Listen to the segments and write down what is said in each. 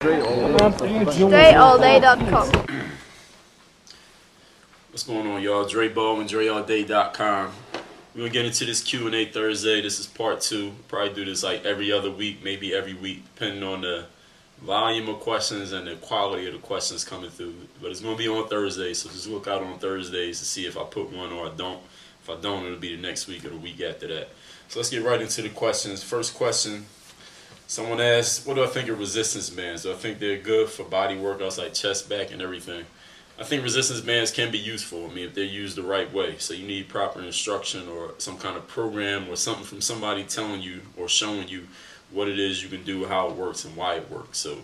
DreAllDay.com. What's going on, y'all? Dre Baldwin, DreAllDay.com. We're going to get into this Q&A Thursday. This is part 2. Probably do this like every other week, maybe every week, depending on the volume of questions and the quality of the questions coming through. But it's going to be on Thursday, so just look out on Thursdays to see if I put one or I don't. If I don't, it'll be the next week or the week after that. So let's get right into the questions. First question, someone asked, what do I think of resistance bands? Do I think they're good for body workouts like chest, back, and everything? I think resistance bands can be useful. I mean, if they're used the right way. So you need proper instruction or some kind of program or something from somebody telling you or showing you what it is you can do, how it works, and why it works. So,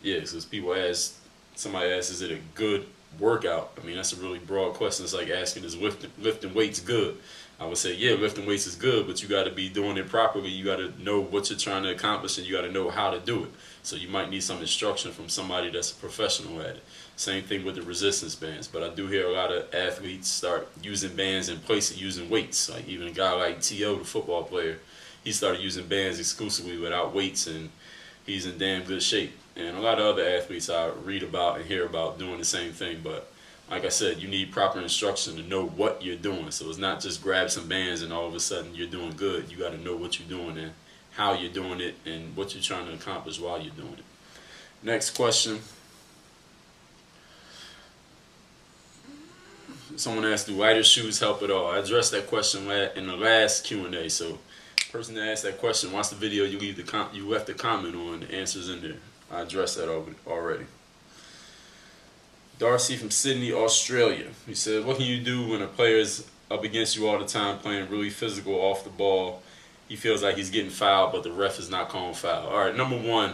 yeah, so people ask, somebody asks, is it a good workout? I mean, that's a really broad question. It's like asking, is lifting weights good? I would say, yeah, lifting weights is good, but you got to be doing it properly. You got to know what you're trying to accomplish, and you got to know how to do it. So you might need some instruction from somebody that's a professional at it. Same thing with the resistance bands, but I do hear a lot of athletes start using bands in place of using weights. Like even a guy like T.O., the football player, he started using bands exclusively without weights, and he's in damn good shape. And a lot of other athletes I read about and hear about doing the same thing, but like I said, you need proper instruction to know what you're doing. So it's not just grab some bands and all of a sudden you're doing good. You got to know what you're doing and how you're doing it and what you're trying to accomplish while you're doing it. Next question. Someone asked, do lighter shoes help at all? I addressed that question in the last Q&A. So the person that asked that question, watch the video you left a comment on. The answer's in there. I addressed that already. Darcy from Sydney, Australia. He said, what can you do when a player is up against you all the time playing really physical off the ball? He feels like he's getting fouled, but the ref is not calling foul. All right, number one,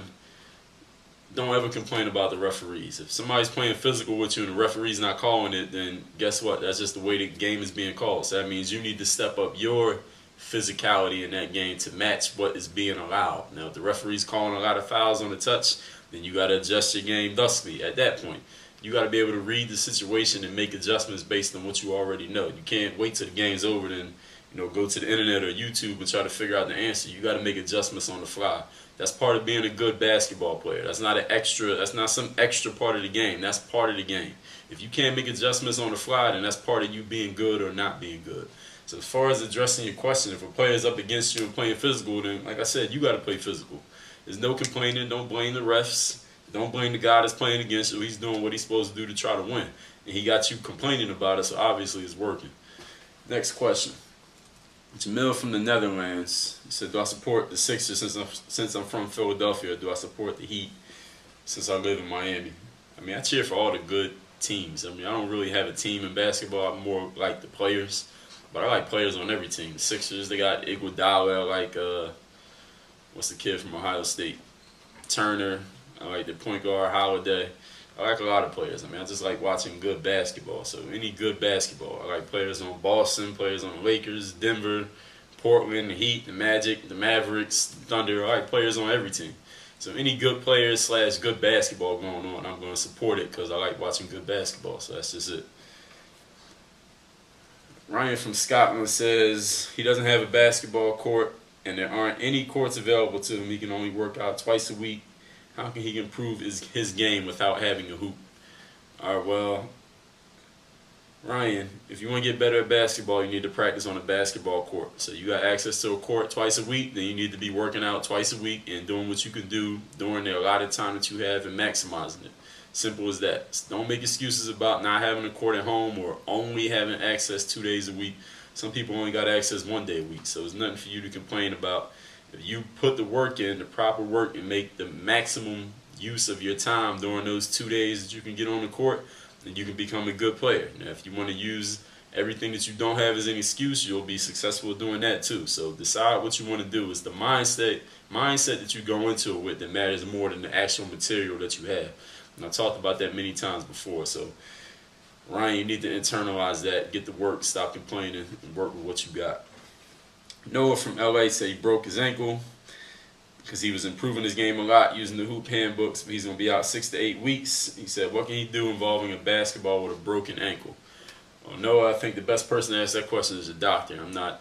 don't ever complain about the referees. If somebody's playing physical with you and the referee's not calling it, then guess what? That's just the way the game is being called. So that means you need to step up your physicality in that game to match what is being allowed. Now, if the referee's calling a lot of fouls on the touch, then you got to adjust your game thusly at that point. You got to be able to read the situation and make adjustments based on what you already know. You can't wait till the game's over, then go to the internet or YouTube and try to figure out the answer. You got to make adjustments on the fly. That's part of being a good basketball player. That's not an extra. That's not some extra part of the game. That's part of the game. If you can't make adjustments on the fly, then that's part of you being good or not being good. So as far as addressing your question, if a player is up against you and playing physical, then like I said, you got to play physical. There's no complaining. Don't blame the refs. Don't blame the guy that's playing against you. He's doing what he's supposed to do to try to win. And he got you complaining about it, so obviously it's working. Next question. Jamil from the Netherlands. He said, do I support the Sixers since I'm from Philadelphia? Or do I support the Heat since I live in Miami? I mean, I cheer for all the good teams. I mean, I don't really have a team in basketball. I'm more like the players. But I like players on every team. The Sixers, they got Iguodala. I like, what's the kid from Ohio State? Turner. I like the point guard, Holiday. I like a lot of players. I mean, I just like watching good basketball. So any good basketball. I like players on Boston, players on the Lakers, Denver, Portland, the Heat, the Magic, the Mavericks, the Thunder. I like players on every team. So any good players / good basketball going on, I'm going to support it because I like watching good basketball. So that's just it. Ryan from Scotland says he doesn't have a basketball court and there aren't any courts available to him. He can only work out twice a week. How can he improve his game without having a hoop? All right, well, Ryan, if you want to get better at basketball, you need to practice on a basketball court. So you got access to a court twice a week, then you need to be working out twice a week and doing what you can do during the allotted time that you have and maximizing it. Simple as that. So don't make excuses about not having a court at home or only having access 2 days a week. Some people only got access 1 day a week, so there's nothing for you to complain about. If you put the work in, the proper work, and make the maximum use of your time during those 2 days that you can get on the court, then you can become a good player. Now, if you want to use everything that you don't have as an excuse, you'll be successful doing that too. So decide what you want to do. It's the mindset that you go into it with that matters more than the actual material that you have. And I talked about that many times before. So, Ryan, you need to internalize that, get to work, stop complaining, and work with what you got. Noah from LA said he broke his ankle because he was improving his game a lot using the hoop handbooks, but he's going to be out 6 to 8 weeks. He said, what can he do involving a basketball with a broken ankle? Well, Noah, I think the best person to ask that question is a doctor. I'm not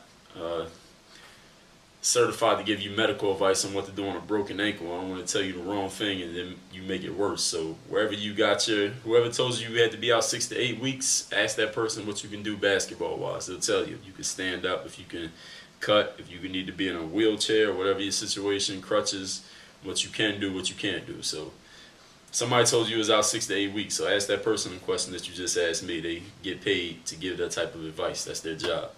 certified to give you medical advice on what to do on a broken ankle. I don't want to tell you the wrong thing and then you make it worse. So wherever you got whoever told you you had to be out 6 to 8 weeks, ask that person what you can do basketball-wise. They'll tell you if you can stand up, if you can cut, if you need to be in a wheelchair, or whatever your situation, crutches, what you can do, what you can't do. So somebody told you it was out 6 to 8 weeks, so ask that person the question that you just asked me. They get paid to give that type of advice. That's their job.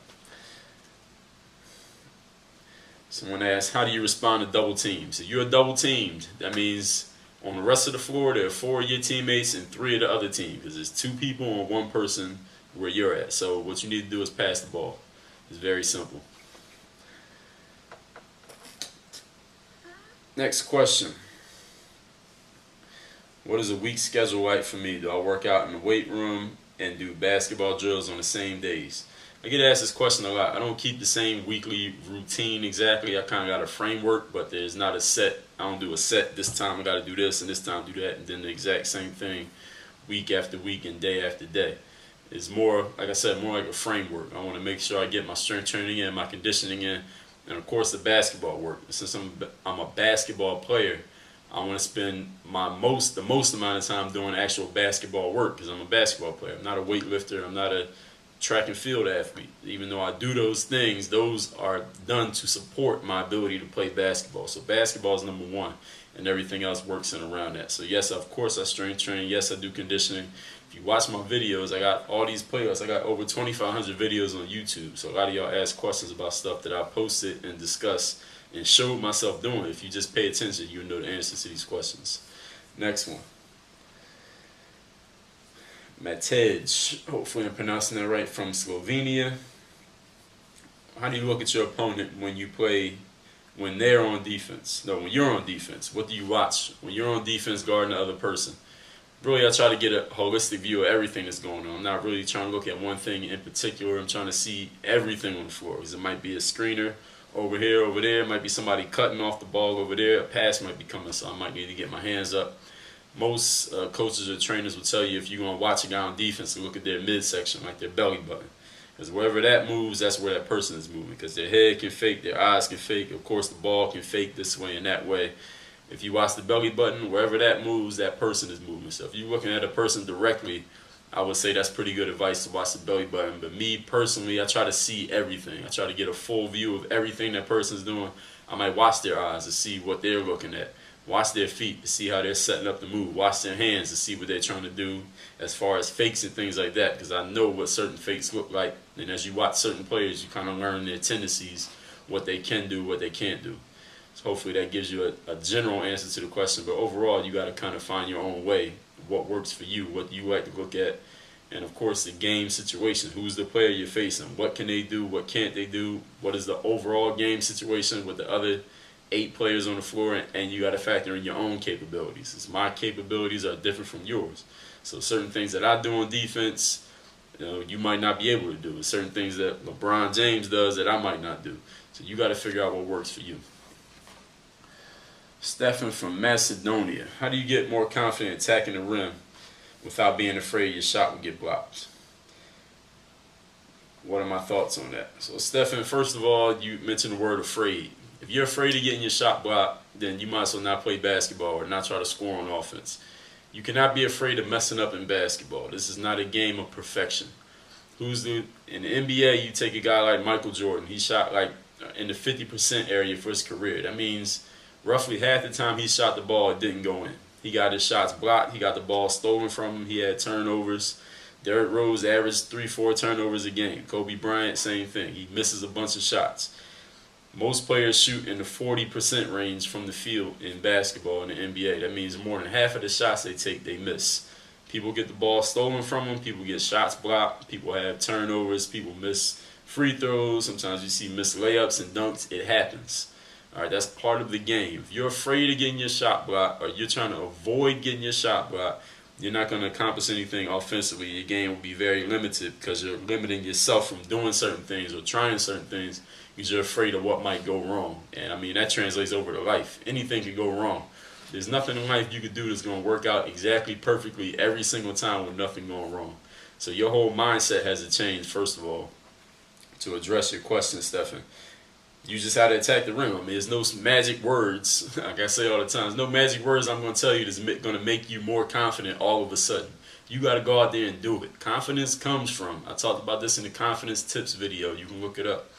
Someone asked, how do you respond to double teams? If you're double teamed, that means on the rest of the floor, there are 4 of your teammates and 3 of the other team, because there's 2 people and 1 person where you're at. So what you need to do is pass the ball. It's very simple. Next question. What is a week schedule like for me? Do I work out in the weight room and do basketball drills on the same days? I get asked this question a lot. I don't keep the same weekly routine exactly. I kind of got a framework, but there's not a set. I don't do a set, this time I got to do this and this time do that, and then the exact same thing week after week and day after day. It's more, like I said, more like a framework. I want to make sure I get my strength training in, my conditioning in, and of course the basketball work. Since I'm a basketball player, I want to spend the most amount of time doing actual basketball work because I'm a basketball player. I'm not a weightlifter. I'm not a track and field athlete. Even though I do those things, those are done to support my ability to play basketball. So basketball is number 1, and everything else works in around that. So yes, of course I strength train. Yes, I do conditioning. If you watch my videos, I got all these playlists. I got over 2,500 videos on YouTube. So a lot of y'all ask questions about stuff that I posted and discussed and showed myself doing. If you just pay attention, you'll know the answers to these questions. Next one. Matej, hopefully I'm pronouncing that right, from Slovenia. How do you look at your opponent when they're on defense? No, when you're on defense. What do you watch when you're on defense guarding the other person? Really, I try to get a holistic view of everything that's going on. I'm not really trying to look at one thing in particular. I'm trying to see everything on the floor. Because it might be a screener over here, over there. It might be somebody cutting off the ball over there. A pass might be coming, so I might need to get my hands up. Most coaches or trainers will tell you if you're going to watch a guy on defense, to look at their midsection, like their belly button. Because wherever that moves, that's where that person is moving. Because their head can fake, their eyes can fake. Of course, the ball can fake this way and that way. If you watch the belly button, wherever that moves, that person is moving. So if you're looking at a person directly, I would say that's pretty good advice to watch the belly button. But me personally, I try to see everything. I try to get a full view of everything that person's doing. I might watch their eyes to see what they're looking at. Watch their feet to see how they're setting up the move. Watch their hands to see what they're trying to do as far as fakes and things like that, because I know what certain fakes look like. And as you watch certain players, you kind of learn their tendencies, what they can do, what they can't do. So hopefully that gives you a general answer to the question. But overall, you got to kind of find your own way, what works for you, what you like to look at. And of course, the game situation. Who's the player you're facing? What can they do? What can't they do? What is the overall game situation with the other 8 players on the floor, and you got to factor in your own capabilities. Because my capabilities are different from yours. So certain things that I do on defense, you might not be able to do. Certain things that LeBron James does that I might not do. So you got to figure out what works for you. Stefan from Macedonia. How do you get more confident attacking the rim without being afraid your shot will get blocked? What are my thoughts on that? So Stefan, first of all, you mentioned the word afraid. If you're afraid of getting your shot blocked, then you might as well not play basketball or not try to score on offense. You cannot be afraid of messing up in basketball. This is not a game of perfection. In the NBA, you take a guy like Michael Jordan. He shot like in the 50% area for his career. That means roughly half the time he shot the ball, it didn't go in. He got his shots blocked. He got the ball stolen from him. He had turnovers. Derrick Rose averaged 3-4 turnovers a game. Kobe Bryant, same thing. He misses a bunch of shots. Most players shoot in the 40% range from the field in basketball in the NBA. That means more than half of the shots they take, they miss. People get the ball stolen from them. People get shots blocked. People have turnovers. People miss free throws. Sometimes you see missed layups and dunks. It happens. All right, that's part of the game. If you're afraid of getting your shot blocked or you're trying to avoid getting your shot blocked, you're not going to accomplish anything offensively. Your game will be very limited because you're limiting yourself from doing certain things or trying certain things because you're afraid of what might go wrong. And, I mean, that translates over to life. Anything could go wrong. There's nothing in life you could do that's going to work out exactly perfectly every single time with nothing going wrong. So your whole mindset has to change, first of all, to address your question, Stefan. You just how to attack the rim. I mean, there's no magic words. Like I say all the time, there's no magic words I'm going to tell you that's going to make you more confident all of a sudden. You got to go out there and do it. Confidence comes from, I talked about this in the confidence tips video. You can look it up.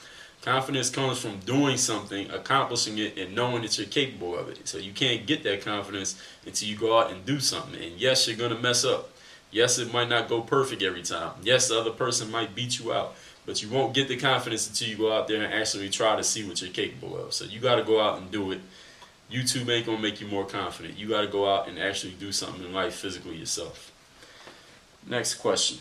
Confidence comes from doing something, accomplishing it, and knowing that you're capable of it. So you can't get that confidence until you go out and do something. And yes, you're going to mess up. Yes, it might not go perfect every time. Yes, the other person might beat you out. But you won't get the confidence until you go out there and actually try to see what you're capable of. So you got to go out and do it. YouTube ain't going to make you more confident. You got to go out and actually do something in life physically yourself. Next question.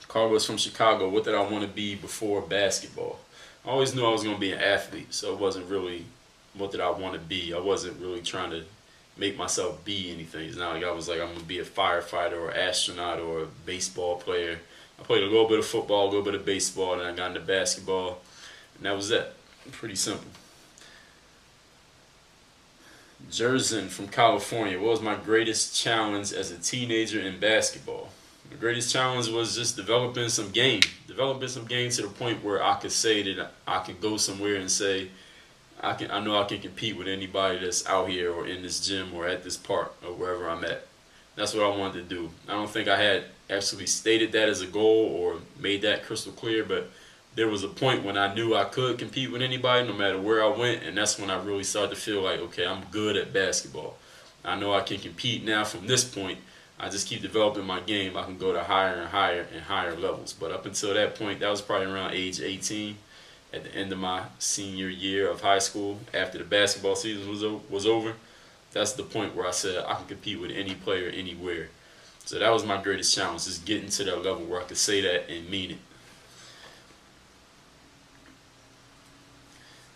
Carlos from Chicago. What did I want to be before basketball? I always knew I was going to be an athlete, so it wasn't really what did I want to be. I wasn't really trying to make myself be anything. It's not like I was like I'm going to be a firefighter or astronaut or a baseball player. I played a little bit of football, a little bit of baseball, and I got into basketball, and that was it. Pretty simple. Jerzen from California. What was my greatest challenge as a teenager in basketball? The greatest challenge was just developing some game to the point where I could say that I could go somewhere and say, I know I can compete with anybody that's out here or in this gym or at this park or wherever I'm at. That's what I wanted to do. I don't think I had actually stated that as a goal or made that crystal clear, but there was a point when I knew I could compete with anybody no matter where I went, and that's when I really started to feel like, okay, I'm good at basketball. I know I can compete now from this point. I just keep developing my game. I can go to higher and higher and higher levels. But up until that point, that was probably around age 18, at the end of my senior year of high school, after the basketball season was over. That's the point where I said I can compete with any player anywhere. So that was my greatest challenge, just getting to that level where I could say that and mean it.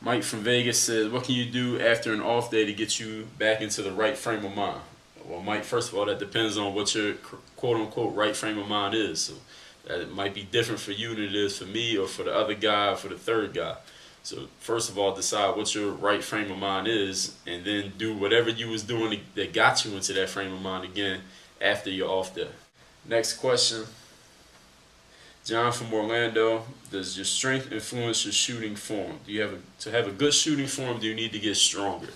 Mike from Vegas says, what can you do after an off day to get you back into the right frame of mind? Well, Mike, first of all, that depends on what your quote-unquote right frame of mind is. So that it might be different for you than it is for me or for the other guy or for the third guy. So first of all, decide what your right frame of mind is, and then do whatever you was doing that got you into that frame of mind again after you're off day. Next question. John from Orlando, does your strength influence your shooting form? To have a good shooting form, do you need to get stronger?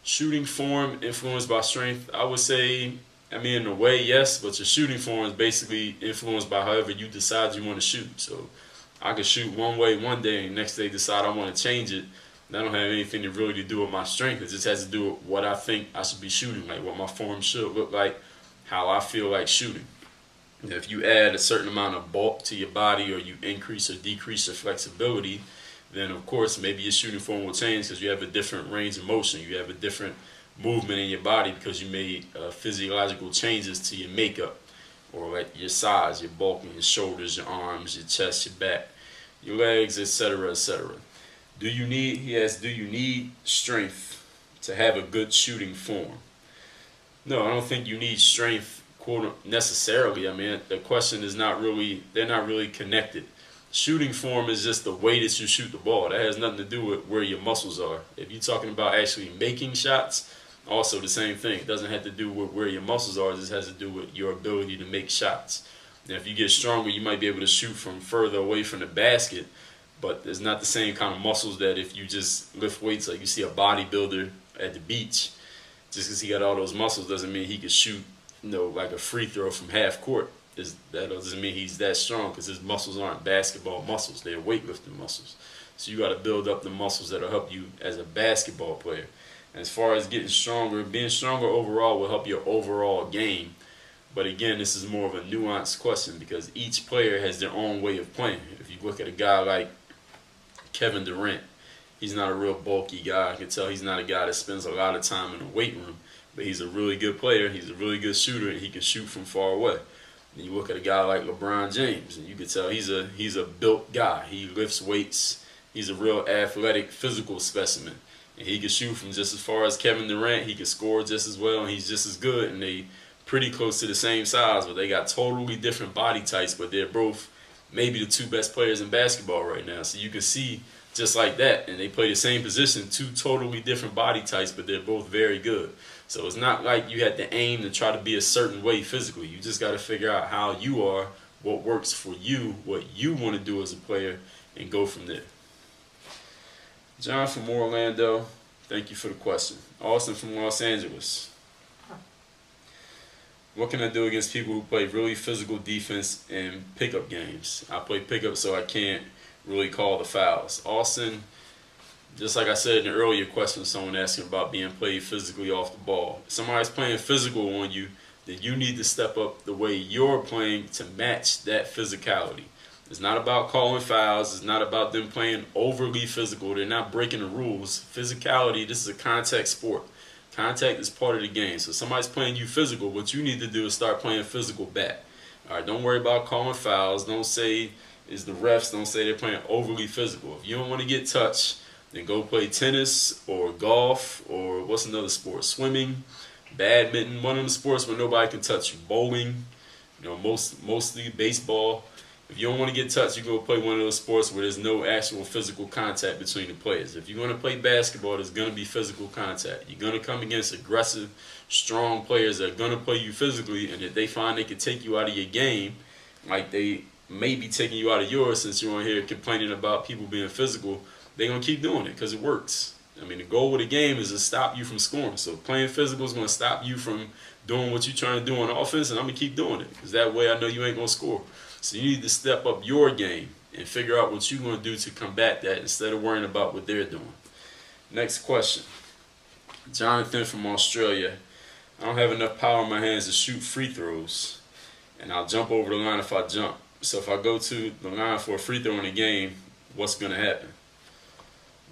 Shooting form influenced by strength, I would say, in a way, yes, but your shooting form is basically influenced by however you decide you want to shoot. So I could shoot one way one day and next day decide I want to change it. That don't have anything to really do with my strength. It just has to do with what I think I should be shooting, like what my form should look like, how I feel like shooting. If you add a certain amount of bulk to your body or you increase or decrease your flexibility, then of course maybe your shooting form will change because you have a different range of motion. You have a different movement in your body because you made physiological changes to your makeup, or like your size, your bulk in your shoulders, your arms, your chest, your back, your legs, etc., etc. Do you need strength to have a good shooting form? No, I don't think you need strength quote necessarily. The question is they're not really connected. Shooting form is just the way that you shoot the ball. That has nothing to do with where your muscles are. If you're talking about actually making shots, also the same thing. It doesn't have to do with where your muscles are. It just has to do with your ability to make shots. Now, if you get stronger, you might be able to shoot from further away from the basket, but it's not the same kind of muscles that if you just lift weights, like you see a bodybuilder at the beach, just because he got all those muscles doesn't mean he can shoot, like a free throw from half court. That doesn't mean he's that strong, because his muscles aren't basketball muscles. They're weightlifting muscles. So you got to build up the muscles that will help you as a basketball player. And as far as getting stronger, being stronger overall will help your overall game. But again, this is more of a nuanced question because each player has their own way of playing. If you look at a guy like Kevin Durant, he's not a real bulky guy. I can tell he's not a guy that spends a lot of time in the weight room. But he's a really good player. He's a really good shooter, and he can shoot from far away. And you look at a guy like LeBron James, and you can tell he's a built guy. He lifts weights. He's a real athletic, physical specimen. And he can shoot from just as far as Kevin Durant. He can score just as well, and he's just as good. And they pretty close to the same size, but they got totally different body types, but they're both maybe the two best players in basketball right now. So you can see just like that, and they play the same position, two totally different body types, but they're both very good. So it's not like you had to aim to try to be a certain way physically. You just got to figure out how you are, what works for you, what you want to do as a player, and go from there. John from Orlando, thank you for the question. Austin from Los Angeles. What can I do against people who play really physical defense in pickup games? I play pickup, so I can't really call the fouls. Austin, just like I said in the earlier question, someone asking about being played physically off the ball. If somebody's playing physical on you, then you need to step up the way you're playing to match that physicality. It's not about calling fouls. It's not about them playing overly physical. They're not breaking the rules. Physicality, this is a contact sport. Contact is part of the game. So if somebody's playing you physical, what you need to do is start playing physical back. All right, don't worry about calling fouls. Don't say it's the refs. Don't say they're playing overly physical. If you don't want to get touched, then go play tennis or golf or what's another sport? Swimming, badminton, one of them sports where nobody can touch you. Bowling, mostly baseball. If you don't want to get touched, you go play one of those sports where there's no actual physical contact between the players. If you're going to play basketball, there's going to be physical contact. You're going to come against aggressive, strong players that are going to play you physically, and if they find they can take you out of your game, like they may be taking you out of yours since you're on here complaining about people being physical, they're going to keep doing it because it works. I mean, the goal of the game is to stop you from scoring. So playing physical is going to stop you from doing what you're trying to do on offense, and I'm going to keep doing it because that way I know you ain't going to score. So you need to step up your game and figure out what you're going to do to combat that instead of worrying about what they're doing. Next question. Jonathan from Australia. I don't have enough power in my hands to shoot free throws, and I'll jump over the line if I jump. So if I go to the line for a free throw in a game, what's going to happen?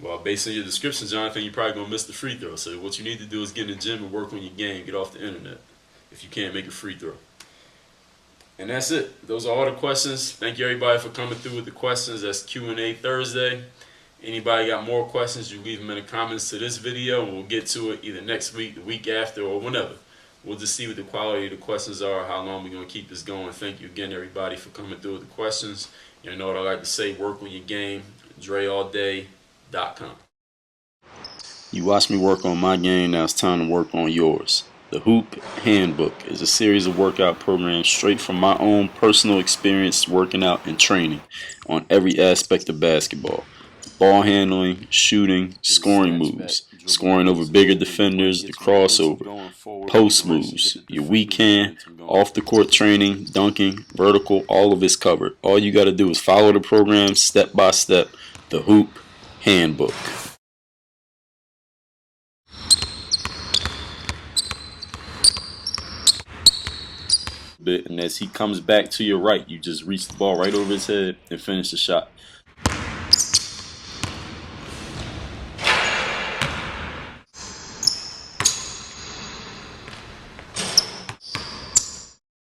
Well, based on your description, Jonathan, you're probably going to miss the free throw. So what you need to do is get in the gym and work on your game. Get off the internet if you can't make a free throw. And that's it. Those are all the questions. Thank you, everybody, for coming through with the questions. That's Q&A Thursday. Anybody got more questions, you leave them in the comments to this video, and we'll get to it either next week, the week after, or whenever. We'll just see what the quality of the questions are, how long we're going to keep this going. Thank you again, everybody, for coming through with the questions. You know what I like to say, work on your game. DreAllDay.com. You watch me work on my game, now it's time to work on yours. The Hoop Handbook is a series of workout programs straight from my own personal experience working out and training on every aspect of basketball. Ball handling, shooting, scoring moves, scoring over bigger defenders, the crossover, post moves, your weak hand, off the court training, dunking, vertical, all of it's covered. All you got to do is follow the program step by step. The Hoop Handbook. And as he comes back to your right, you just reach the ball right over his head and finish the shot.